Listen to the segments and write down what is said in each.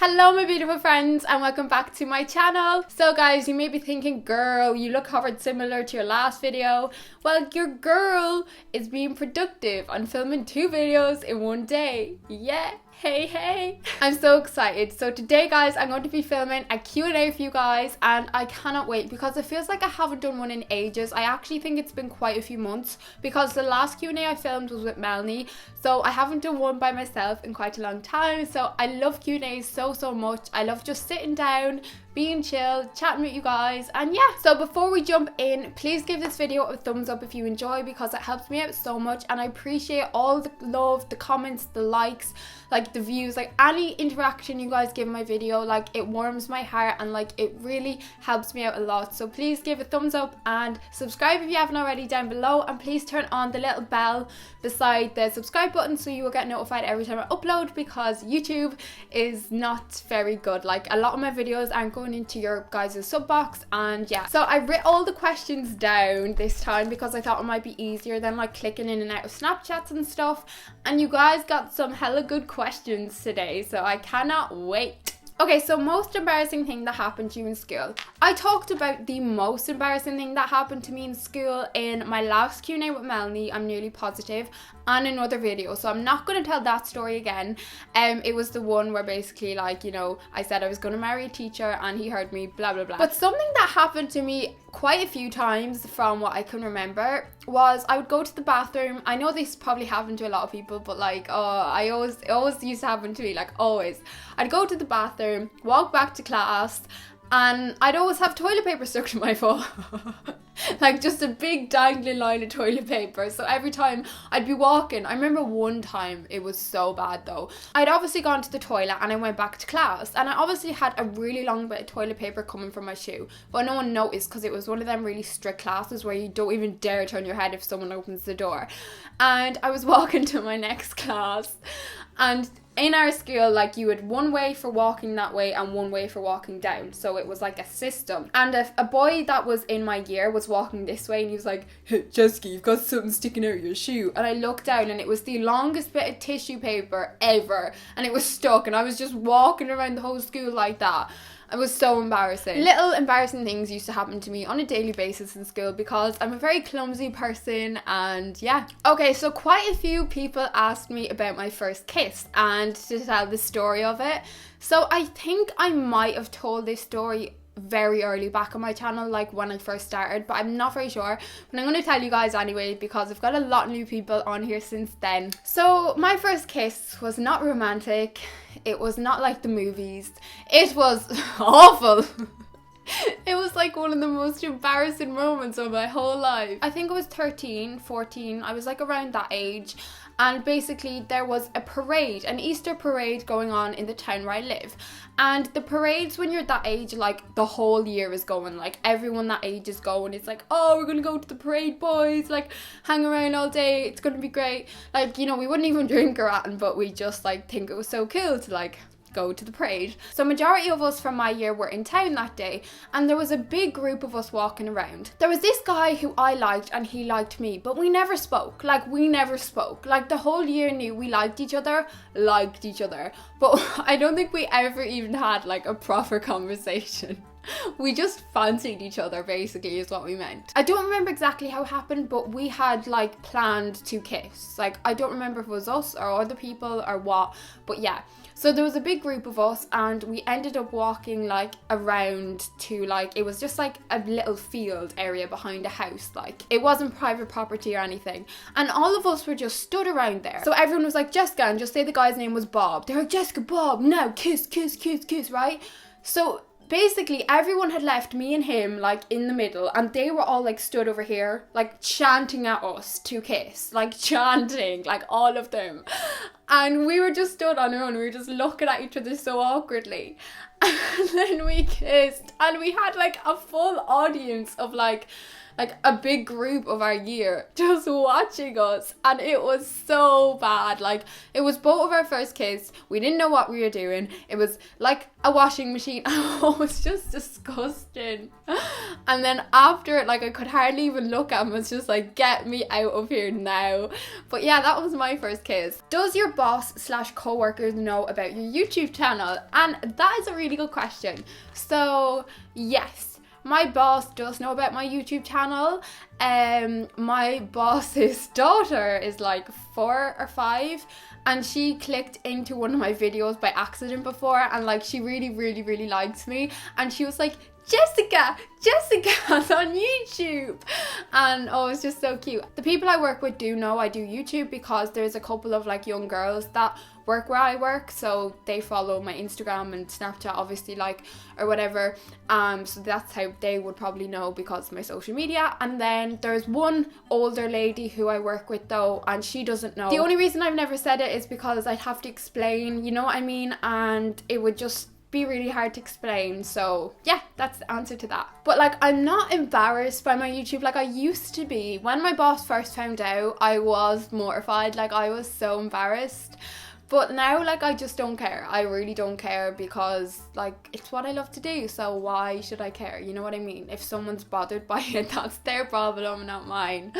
Hello my beautiful friends and welcome back to my channel. So guys, you may be thinking, girl, you look covered similar to your last video. Well, your girl is being productive and filming 2 videos in one day. Yeah. Hey. I'm so excited. So today guys, I'm going to be filming a Q&A for you guys and I cannot wait because it feels like I haven't done one in ages. I actually think it's been quite a few months because the last Q&A I filmed was with Melanie. So I haven't done one by myself in quite a long time. So I love Q&As so much. I love just sitting down, being chill, chatting with you guys, and yeah. So before we jump in, please give this video a thumbs up if you enjoy because it helps me out so much and I appreciate all the love, the comments, the likes, like the views, like any interaction you guys give my video. Like it warms my heart and like it really helps me out a lot. So please give a thumbs up and subscribe if you haven't already down below, and please turn on the little bell beside the subscribe button so you will get notified every time I upload, because YouTube is not very good. Like a lot of my videos aren't going into your guys' sub box, and yeah. So I wrote all the questions down this time because I thought it might be easier than like clicking in and out of Snapchats and stuff, and you guys got some hella good questions today, so I cannot wait. Okay, so most embarrassing thing that happened to you in school. I talked about the most embarrassing thing that happened to me in school in my last Q&A with Melanie, I'm nearly positive, and another video. So I'm not going to tell that story again. It was the one where basically, like, you know, I said I was going to marry a teacher and he heard me, blah blah blah. But something that happened to me quite a few times from what I can remember was I would go to the bathroom. I know this probably happened to a lot of people, but like, it always used to happen to me, like always. I'd go to the bathroom, walk back to class, and I'd always have toilet paper stuck to my foot. Like just a big dangling line of toilet paper. So every time I'd be walking, I remember one time, it was so bad though. I'd obviously gone to the toilet and I went back to class, and I obviously had a really long bit of toilet paper coming from my shoe, but no one noticed because it was one of them really strict classes where you don't even dare turn your head if someone opens the door. And I was walking to my next class, and in our school, like, you had one way for walking that way and one way for walking down. So it was like a system. And a boy that was in my year was walking this way and he was like, "Hey, Jessie, you've got something sticking out of your shoe." And I looked down and it was the longest bit of tissue paper ever. And it was stuck, and I was just walking around the whole school like that. It was so embarrassing. Little embarrassing things used to happen to me on a daily basis in school because I'm a very clumsy person, and yeah. Okay, so quite a few people asked me about my first kiss and to tell the story of it. So I think I might have told this story very early back on my channel, like when I first started, but I'm not very sure. But I'm going to tell you guys anyway because I've got a lot of new people on here since then. So my first kiss was not romantic. It was not like the movies. It was awful. It was like one of the most embarrassing moments of my whole life. I think I was 13, 14. I was like around that age. And basically there was a parade, an Easter parade going on in the town where I live. And the parades, when you're that age, like the whole year is going, like everyone that age is going. It's like, oh, we're gonna go to the parade, boys, like hang around all day, it's gonna be great. Like, you know, we wouldn't even drink or anything, but we just like think it was so cool to like go to the parade. So majority of us from my year were in town that day, and there was a big group of us walking around. There was this guy who I liked and he liked me, but we never spoke. Like the whole year knew we liked each other, but I don't think we ever even had like a proper conversation. We just fancied each other, basically, is what we meant. I don't remember exactly how it happened, but we had like planned to kiss. Like, I don't remember if it was us or other people or what, but yeah. So there was a big group of us and we ended up walking like around to like, it was just like a little field area behind a house. Like it wasn't private property or anything. And all of us were just stood around there. So everyone was like, Jessica, and just say the guy's name was Bob. They were like, Jessica, Bob, now kiss, right? So basically everyone had left me and him like in the middle, and they were all like stood over here like chanting at us to kiss, like chanting, like all of them. And we were just stood on our own. We were just looking at each other so awkwardly. And then we kissed. And we had like a full audience of like like a big group of our year just watching us, and it was so bad. Like, it was both of our first kids, we didn't know what we were doing, it was like a washing machine. Oh, it was just disgusting. And then after it, like, I could hardly even look at him. It's just like, get me out of here now. But yeah, that was my first kiss. Does your boss / co-workers know about your YouTube channel? And that is a really good question. So yes, my boss does know about my YouTube channel. My boss's daughter is like 4 or 5, and she clicked into one of my videos by accident before, and like, she really liked me, and she was like, Jessica's on YouTube, and oh, it's just so cute. The people I work with do know I do YouTube, because there's a couple of like young girls that work where I work, so they follow my Instagram and Snapchat, obviously, like, or whatever, so that's how they would probably know, because of my social media. And then there's one older lady who I work with though, and she doesn't know. The only reason I've never said it is because I'd have to explain, you know what I mean, and it would just be really hard to explain. So yeah, that's the answer to that. But like, I'm not embarrassed by my YouTube like I used to be. When my boss first found out, I was mortified, like, I was so embarrassed. But now, like, I just don't care. I really don't care, because like, it's what I love to do, so why should I care? You know what I mean? If someone's bothered by it, that's their problem, not mine.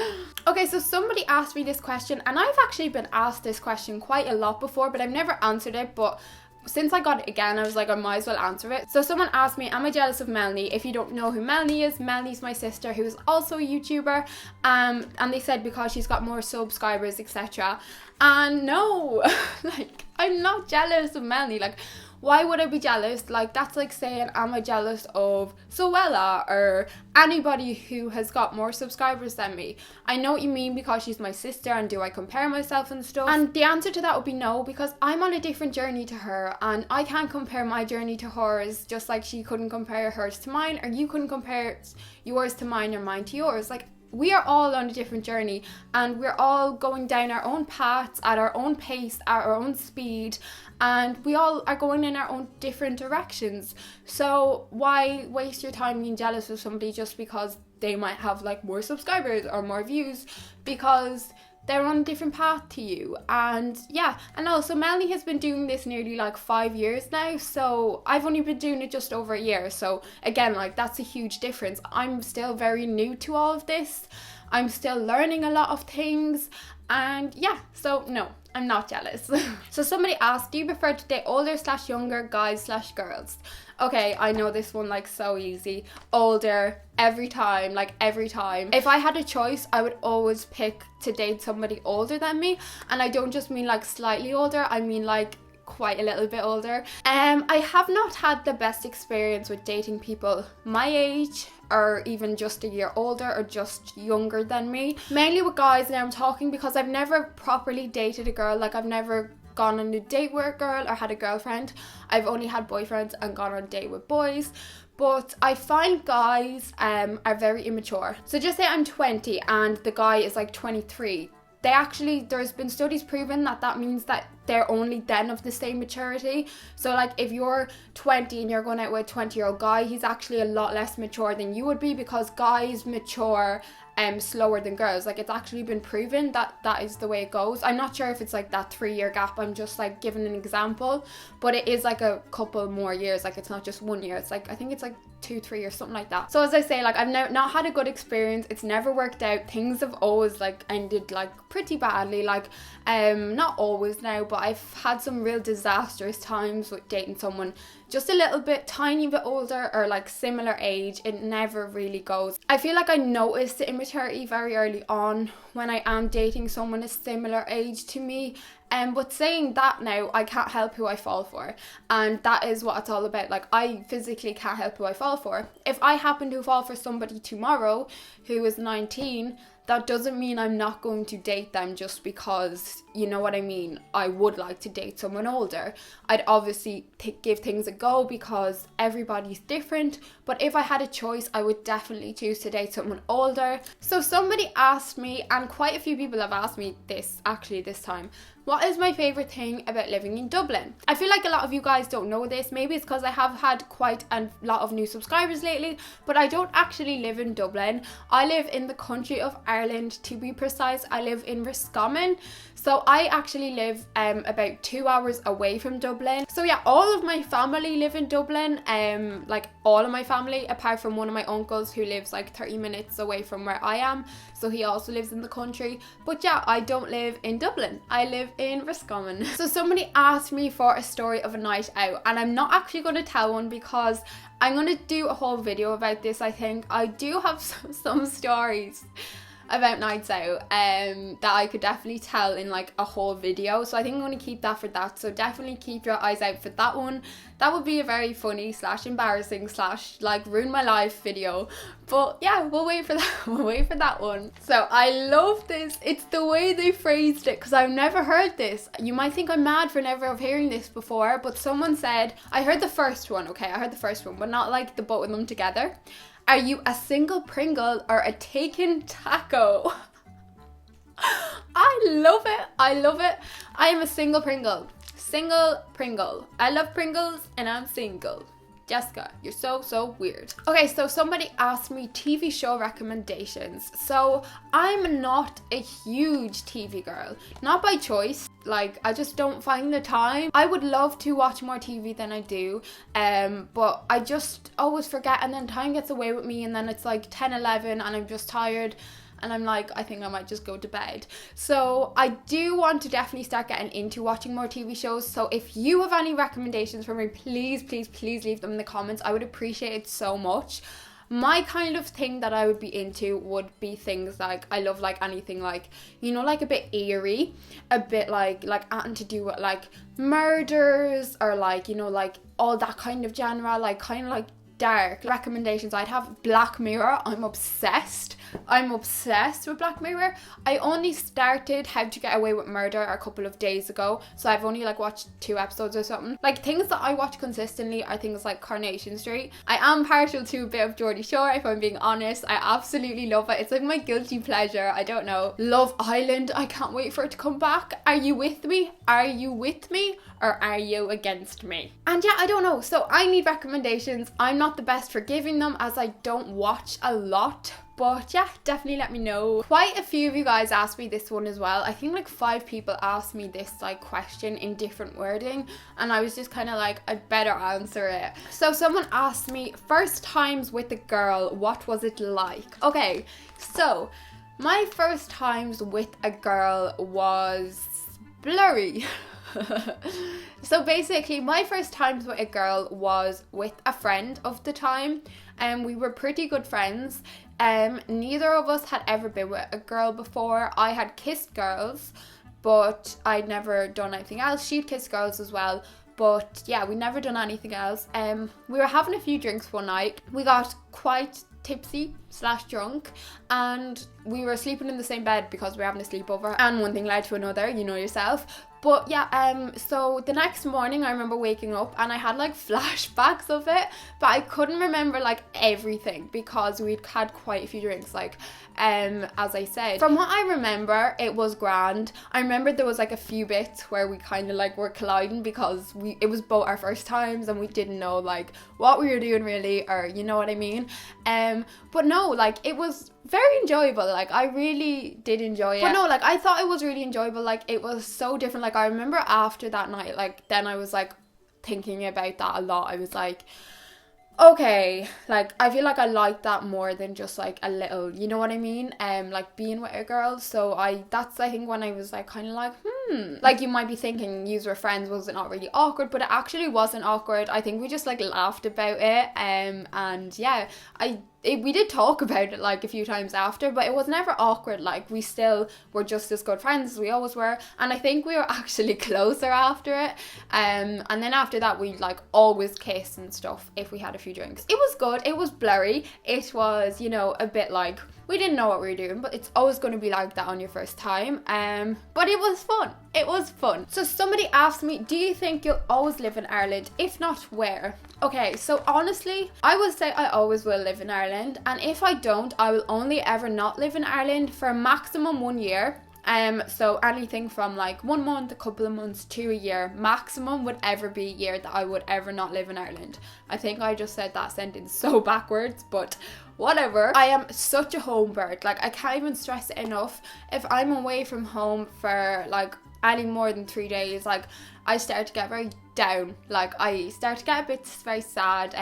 Okay, so somebody asked me this question, and I've actually been asked this question quite a lot before, but I've never answered it. But since I got it again, I was like, I might as well answer it. So someone asked me, am I jealous of Melanie? If you don't know who Melanie is, Melanie's my sister, who is also a YouTuber, and they said because she's got more subscribers, etc. And no, like, I'm not jealous of Melanie. Like, why would I be jealous? Like, that's like saying, am I jealous of Zoella or anybody who has got more subscribers than me? I know what you mean, because she's my sister, and do I compare myself and stuff? And the answer to that would be no, because I'm on a different journey to her, and I can't compare my journey to hers, just like she couldn't compare hers to mine, or you couldn't compare yours to mine or mine to yours. Like, we are all on a different journey, and we're all going down our own paths at our own pace, at our own speed, and we all are going in our own different directions. So why waste your time being jealous of somebody just because they might have like more subscribers or more views, because they're on a different path to you? And yeah, and also Melanie has been doing this nearly like 5 years now, so I've only been doing it just over a year. So again, like, that's a huge difference. I'm still very new to all of this. I'm still learning a lot of things, and yeah, so no, I'm not jealous. So somebody asked, do you prefer to date older / younger guys / girls? Okay, I know this one like so easy. Older, every time, like every time. If I had a choice, I would always pick to date somebody older than me, and I don't just mean like slightly older, I mean like quite a little bit older. I have not had the best experience with dating people my age, or even just a year older, or just younger than me. Mainly with guys now I'm talking, because I've never properly dated a girl. Like, I've never gone on a date with a girl or had a girlfriend. I've only had boyfriends and gone on a date with boys. But I find guys are very immature. So just say I'm 20 and the guy is like 23. There's been studies proven that means that they're only then of the same maturity. So like, if you're 20 and you're going out with a 20-year-old guy, he's actually a lot less mature than you would be, because guys mature slower than girls. Like, it's actually been proven that is the way it goes. I'm not sure if it's like that 3-year gap, I'm just like giving an example, but it is like a couple more years. Like, it's not just 1 year, it's like, I think it's like 2-3 or something like that. So as I say, like, I've not had a good experience. It's never worked out. Things have always like ended like pretty badly. Like, not always now, but I've had some real disastrous times with dating someone just a little bit, tiny bit older, or like similar age. It never really goes. I feel like I noticed the immaturity very early on when I am dating someone a similar age to me. But saying that, now I can't help who I fall for, and that is what it's all about. Like, I physically can't help who I fall for. If I happen to fall for somebody tomorrow who is 19, that doesn't mean I'm not going to date them just because, you know what I mean, I would like to date someone older. I'd obviously give things a go, because everybody's different, but if I had a choice, I would definitely choose to date someone older. So somebody asked me, and quite a few people have asked me this actually this time, what is my favourite thing about living in Dublin? I feel like a lot of you guys don't know this. Maybe it's because I have had quite a lot of new subscribers lately, but I don't actually live in Dublin. I live in the country of Ireland, to be precise. I live in Roscommon. So I actually live about 2 hours away from Dublin. So yeah, all of my family live in Dublin, like all of my family, apart from one of my uncles who lives like 30 minutes away from where I am. So he also lives in the country. But yeah, I don't live in Dublin. I live in Roscommon. So somebody asked me for a story of a night out, and I'm not actually going to tell one because I'm going to do a whole video about this. I think I do have some stories about nights out that I could definitely tell in like a whole video, so I think I'm going to keep that for that. So definitely keep your eyes out for that one. That would be a very funny / embarrassing / like ruin my life video, but yeah, we'll wait for that. We'll wait for that one. So I love this. It's the way they phrased it, because I've never heard this. You might think I'm mad for never hearing this before, but someone said, I heard the first one, okay, I heard the first one, but not like the both of them together. Are you a single Pringle or a taken taco? I love it. I love it. I am a single Pringle. Single Pringle. I love Pringles and I'm single. Jessica, you're so weird. Okay, so somebody asked me TV show recommendations. So I'm not a huge TV girl, not by choice. Like, I just don't find the time. I would love to watch more TV than I do, but I just always forget, and then time gets away with me, and then it's like 10, 11 and I'm just tired. And I'm like, I think I might just go to bed. So I do want to definitely start getting into watching more TV shows. So if you have any recommendations for me, please leave them in the comments. I would appreciate it so much. My kind of thing that I would be into would be things like, I love like anything like, you know, like a bit eerie, a bit like anything to do with like murders, or like, you know, like all that kind of genre, like kind of like dark. Recommendations, I'd have Black Mirror. I'm obsessed with Black Mirror. I only started How to Get Away with Murder a couple of days ago, so I've only like watched 2 episodes or something. Like, things that I watch consistently are things like Coronation Street. I am partial to a bit of Geordie Shore, if I'm being honest. I absolutely love it. It's like my guilty pleasure. I don't know. Love Island, I can't wait for it to come back. Are you with me? Are you with me? Or are you against me? And yeah, I don't know. So I need recommendations. I'm not the best for giving them, as I don't watch a lot. But yeah, definitely let me know. Quite a few of you guys asked me this one as well. I think like 5 people asked me this like question in different wording, and I was just kind of like, I better answer it. So someone asked me, first times with a girl, what was it like? Okay, so my first times with a girl was blurry. So basically my first times with a girl was with a friend of the time, and we were pretty good friends. Neither of us had ever been with a girl before. I had kissed girls, but I'd never done anything else. She'd kissed girls as well, but yeah, we'd never done anything else. We were having a few drinks one night. We got quite tipsy / drunk, and we were sleeping in the same bed because we were having a sleepover, and one thing led to another, you know yourself. But yeah, so the next morning I remember waking up and I had like flashbacks of it, but I couldn't remember like everything because we'd had quite a few drinks, like as I said. From what I remember, it was grand. I remember there was like a few bits where we kind of like were colliding because it was both our first times and we didn't know like what we were doing really, or you know what I mean. But no, like it was very enjoyable. Like I really did enjoy it. But no, like I thought it was really enjoyable. Like it was so different. Like I remember after that night, like then I was like thinking about that a lot. I was like, okay, like I feel like I like that more than just like a little, you know what I mean, like being with a girl. So that's I think when I was like kind of like like you might be thinking yous were friends, was it not really awkward? But it actually wasn't awkward. I think we just like laughed about it, and yeah, we did talk about it like a few times after, but it was never awkward. Like we still were just as good friends as we always were, and I think we were actually closer after it. And then after that we like always kissed and stuff if we had a few drinks. It was good. It was blurry. It was, you know, a bit like we didn't know what we were doing, but it's always going to be like that on your first time. But it was fun. It was fun. So somebody asked me, do you think you'll always live in Ireland? If not, where? Okay, so honestly, I would say I always will live in Ireland. And if I don't, I will only ever not live in Ireland for maximum 1 year. So anything from like 1 month, a couple of months to a year maximum would ever be a year that I would ever not live in Ireland. I think I just said that sentence so backwards, but whatever. I am such a home bird. Like, I can't even stress it enough. If I'm away from home for like any more than 3 days, like, I start to get very down. Like, I start to get a bit very sad.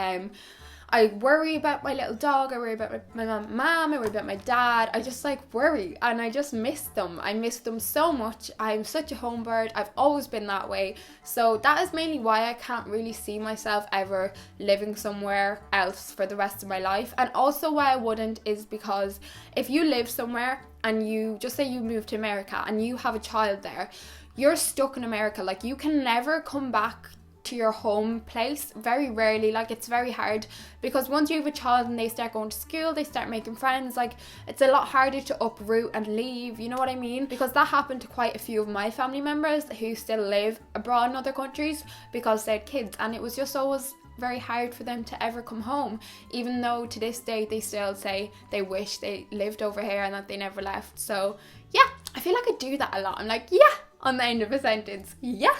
I worry about my little dog, I worry about my mom, I worry about my dad. I just like worry, and I just miss them. I miss them so much. I'm such a home bird. I've always been that way. So that is mainly why I can't really see myself ever living somewhere else for the rest of my life. And also why I wouldn't is because if you live somewhere and you just say you move to America and you have a child there, you're stuck in America. Like, you can never come back to your home place, very rarely. Like, it's very hard, because once you have a child and they start going to school, they start making friends, like, it's a lot harder to uproot and leave, you know what I mean? Because that happened to quite a few of my family members who still live abroad in other countries because they had kids, and it was just always very hard for them to ever come home, even though to this day they still say they wish they lived over here and that they never left. So yeah, I feel like I do that a lot. I'm like, yeah, on the end of a sentence, yeah.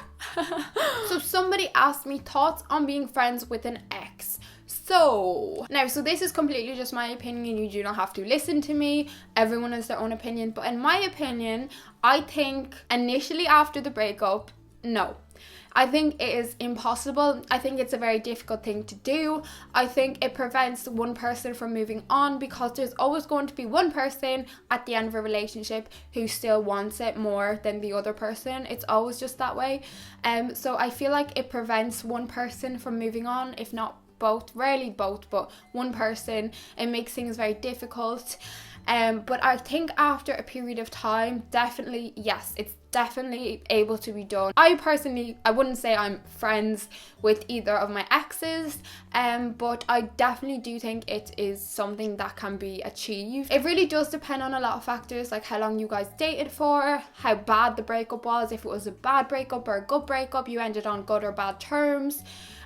So somebody asked me thoughts on being friends with an ex. So this is completely just my opinion. You do not have to listen to me. Everyone has their own opinion. But in my opinion, I think initially after the breakup, no. I think it is impossible. I think it's a very difficult thing to do. I think it prevents one person from moving on, because there's always going to be one person at the end of a relationship who still wants it more than the other person. It's always just that way. So I feel like it prevents one person from moving on, if not both, rarely both, but one person. It makes things very difficult. But I think after a period of time, definitely, yes, it's definitely able to be done. I wouldn't say I'm friends with either of my exes, but I definitely do think it is something that can be achieved. It really does depend on a lot of factors, like how long you guys dated for, how bad the breakup was, if it was a bad breakup or a good breakup, you ended on good or bad terms.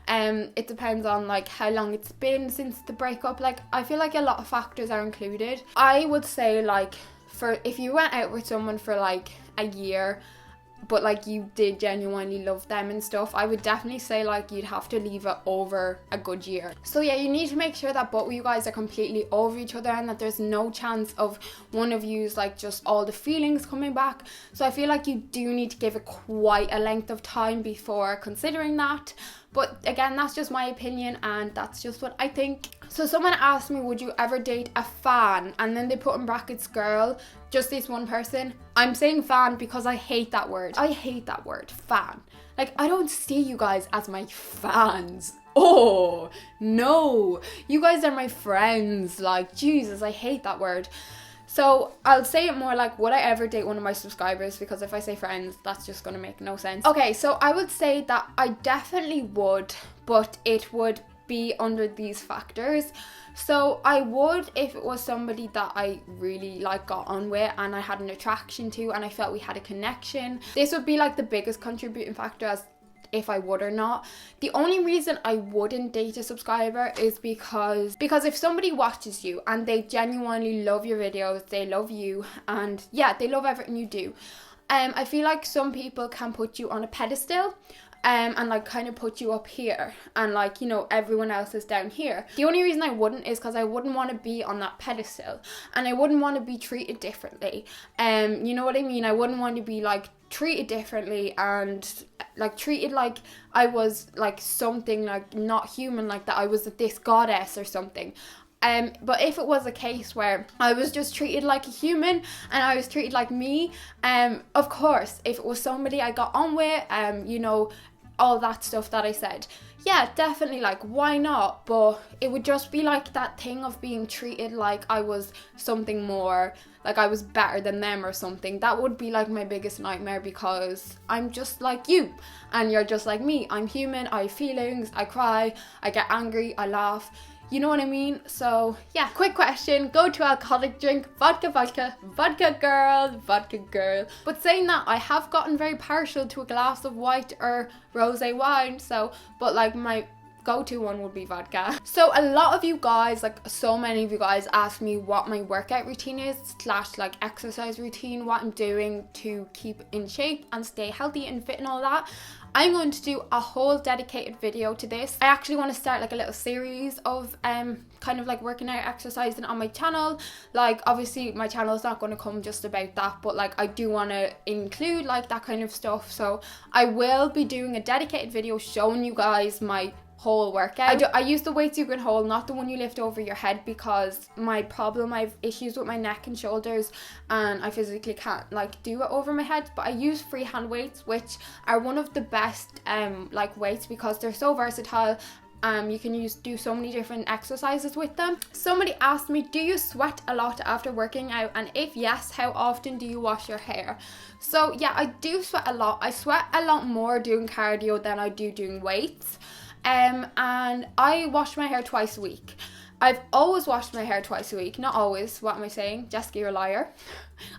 It depends on like how long it's been since the breakup. Like, I feel like a lot of factors are included. I would say, like, for if you went out with someone for like a year, but like you did genuinely love them and stuff, I would definitely say like you'd have to leave it over a good year. So yeah, you need to make sure that both of you guys are completely over each other and that there's no chance of one of you's like just all the feelings coming back. So I feel like you do need to give it quite a length of time before considering that. But again, that's just my opinion and that's just what I think. So someone asked me, would you ever date a fan? And then they put in brackets girl, just this one person. I'm saying fan because I hate that word. I hate that word, fan. Like, I don't see you guys as my fans. Oh, no. You guys are my friends. Like, Jesus, I hate that word. So I'll say it more like, would I ever date one of my subscribers? Because if I say friends, that's just going to make no sense. Okay, so I would say that I definitely would, but it would be under these factors. So I would if it was somebody that I really like got on with and I had an attraction to and I felt we had a connection. This would be like the biggest contributing factor as if I would or not. The only reason I wouldn't date a subscriber is because if somebody watches you and they genuinely love your videos, they love you, and yeah, they love everything you do, I feel like some people can put you on a pedestal and like kind of put you up here and like, you know, everyone else is down here. The only reason I wouldn't is because I wouldn't want to be on that pedestal and I wouldn't want to be treated differently. You know what I mean? I wouldn't want to be like treated differently and like treated like I was like something like not human, like that I was this goddess or something. But if it was a case where I was just treated like a human and I was treated like me, of course, if it was somebody I got on with, you know, all that stuff that I said, yeah, definitely, like, why not? But it would just be like that thing of being treated like I was something more, like I was better than them or something. That would be like my biggest nightmare, because I'm just like you and you're just like me. I'm human, I have feelings, I cry, I get angry, I laugh. You know what I mean? So yeah, quick question, go-to alcoholic drink, vodka, vodka girl. But saying that, I have gotten very partial to a glass of white or rosé wine, so, but like my go-to one would be vodka. So a lot of you guys, like so many of you guys, ask me what my workout routine is / like exercise routine, what I'm doing to keep in shape and stay healthy and fit and all that. I'm going to do a whole dedicated video to this. I actually want to start like a little series of kind of like working out, exercising on my channel. Like obviously my channel is not going to come just about that, but like I do want to include like that kind of stuff. So I will be doing a dedicated video showing you guys my whole workout. I use the weights you can hold, not the one you lift over your head, because I have issues with my neck and shoulders and I physically can't like do it over my head. But I use freehand weights, which are one of the best like weights because they're so versatile. You can do so many different exercises with them. Somebody asked me, do you sweat a lot after working out, and if yes, how often do you wash your hair? So yeah, I do sweat a lot. I sweat a lot more doing cardio than I do doing weights. And I wash my hair twice a week. I've always washed my hair twice a week. Not always, what am I saying? Jessica, you're a liar.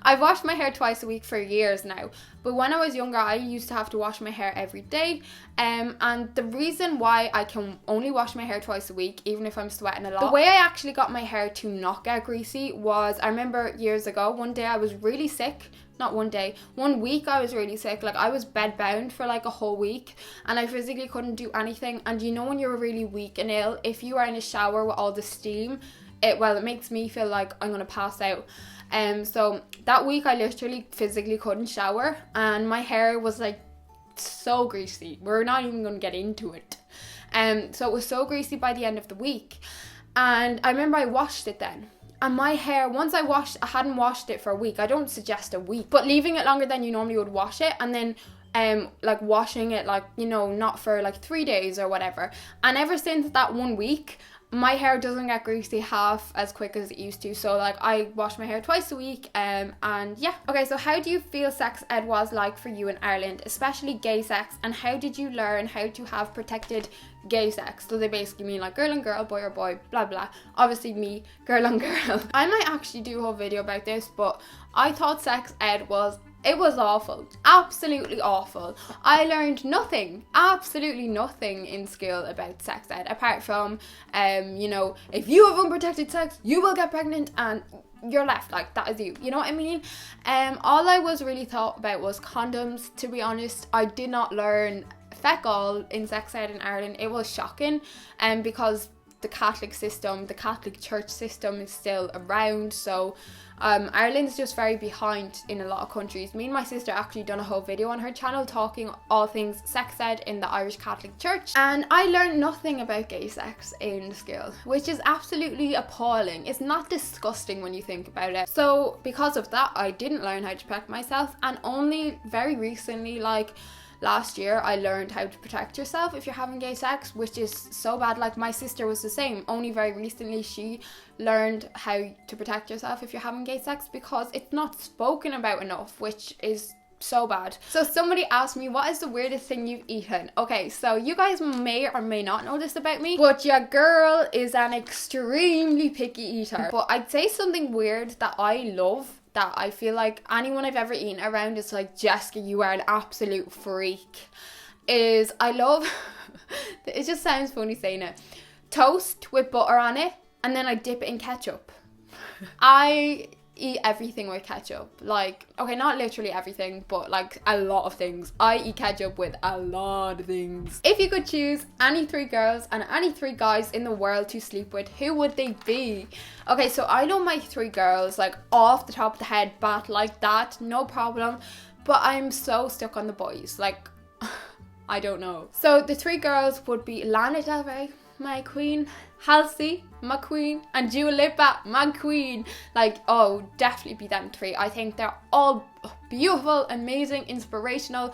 I've washed my hair twice a week for years now. But when I was younger, I used to have to wash my hair every day. And the reason why I can only wash my hair twice a week, even if I'm sweating a lot, the way I actually got my hair to not get greasy was, I remember years ago, one day I was really sick. Not one day, 1 week I was really sick. Like I was bedbound for like a whole week and I physically couldn't do anything. And you know when you're really weak and ill, if you are in a shower with all the steam, it makes me feel like I'm gonna pass out. So that week I literally physically couldn't shower and my hair was like so greasy. We're not even gonna get into it. So it was so greasy by the end of the week. And I remember I washed it then. And my hair, once I hadn't washed it for a week. I don't suggest a week, but leaving it longer than you normally would wash it, and then like washing it like, you know, not for like 3 days or whatever. And ever since that 1 week, my hair doesn't get greasy half as quick as it used to. So like I wash my hair twice a week and yeah. Okay, so how do you feel sex ed was like for you in Ireland, especially gay sex, and how did you learn how to have protected gay sex? So they basically mean like girl and girl, boy or boy, blah blah. Obviously me, girl on girl. I might actually do a whole video about this, but I thought sex ed was awful, absolutely awful. I learned nothing, absolutely nothing in school about sex ed, apart from, you know, if you have unprotected sex, you will get pregnant and you're left, like that is you know what I mean? All I was really thought about was condoms, to be honest. I did not learn feck all in sex ed in Ireland. It was shocking, because the Catholic system, the Catholic church system is still around, so Ireland's just very behind in a lot of countries. Me and my sister actually done a whole video on her channel talking all things sex ed in the Irish Catholic Church, and I learned nothing about gay sex in school, which is absolutely appalling. It's not disgusting when you think about it. So because of that, I didn't learn how to protect myself, and only very recently, like last year, I learned how to protect yourself if you're having gay sex, which is so bad. Like my sister was the same. Only very recently she learned how to protect yourself if you're having gay sex, because it's not spoken about enough, which is so bad. So somebody asked me, what is the weirdest thing you've eaten? Okay, so you guys may or may not know this about me, but your girl is an extremely picky eater. But I'd say something weird that I love, that I feel like anyone I've ever eaten around is like, Jessica, you are an absolute freak, is I love, it just sounds funny saying it, toast with butter on it, and then I dip it in ketchup. I eat everything with ketchup. Like, okay, not literally everything, but like a lot of things. I eat ketchup with a lot of things. If you could choose any 3 girls and any 3 guys in the world to sleep with, who would they be? Okay, so I know my 3 girls like off the top of the head, but like that, no problem. But I'm so stuck on the boys, like I don't know. So the 3 girls would be Lana Del Rey, my queen, Halsey, my queen, and Dua Lipa, my queen. Like, oh, definitely be them 3. I think they're all beautiful, amazing, inspirational,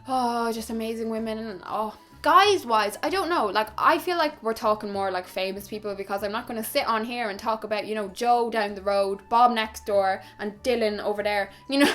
oh, just amazing women. And oh, guys wise, I don't know, like I feel like we're talking more like famous people, because I'm not going to sit on here and talk about, you know, Joe down the road, Bob next door, and Dylan over there, you know.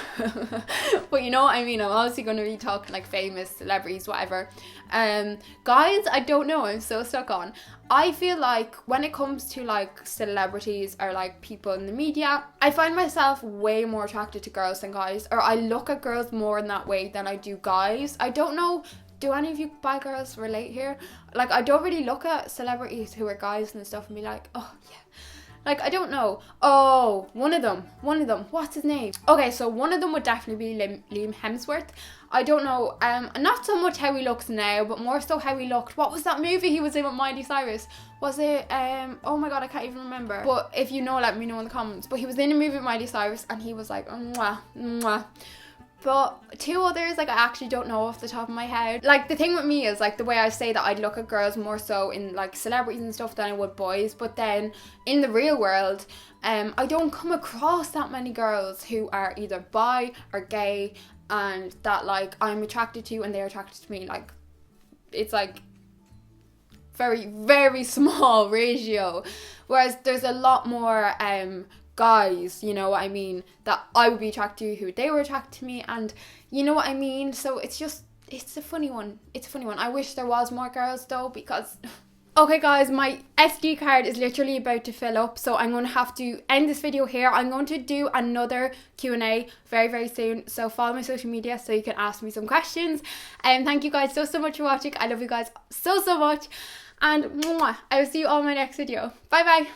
But you know what I mean, I'm obviously going to be talking like famous celebrities, whatever. Guys, I don't know, I'm so stuck on. I feel like when it comes to like celebrities or like people in the media, I find myself way more attracted to girls than guys, or I look at girls more in that way than I do guys. I don't know, do any of you bi girls relate here? Like, I don't really look at celebrities who are guys and stuff and be like, oh yeah. Like, I don't know. Oh, one of them. What's his name? Okay, so one of them would definitely be Liam Hemsworth. I don't know, not so much how he looks now, but more so how he looked. What was that movie he was in with Miley Cyrus? Was it, oh my god, I can't even remember. But if you know, let me know in the comments. But he was in a movie with Miley Cyrus and he was like, mwah, mwah. But two others, like, I actually don't know off the top of my head. Like, the thing with me is, like, the way I say that I'd look at girls more so in, like, celebrities and stuff than I would boys. But then, in the real world, I don't come across that many girls who are either bi or gay and that, like, I'm attracted to and they're attracted to me. Like, it's, like, very, very small ratio. Whereas there's a lot more, guys, you know what I mean, that I would be attracted to who they were attracted to me, and you know what I mean. So it's a funny one. I wish there was more girls though, because okay guys, my SD card is literally about to fill up, so I'm going to have to end this video here. I'm going to do another Q&A very, very soon, so follow my social media so you can ask me some questions. And thank you guys so much for watching. I love you guys so much, and mwah, I will see you all in my next video. Bye bye.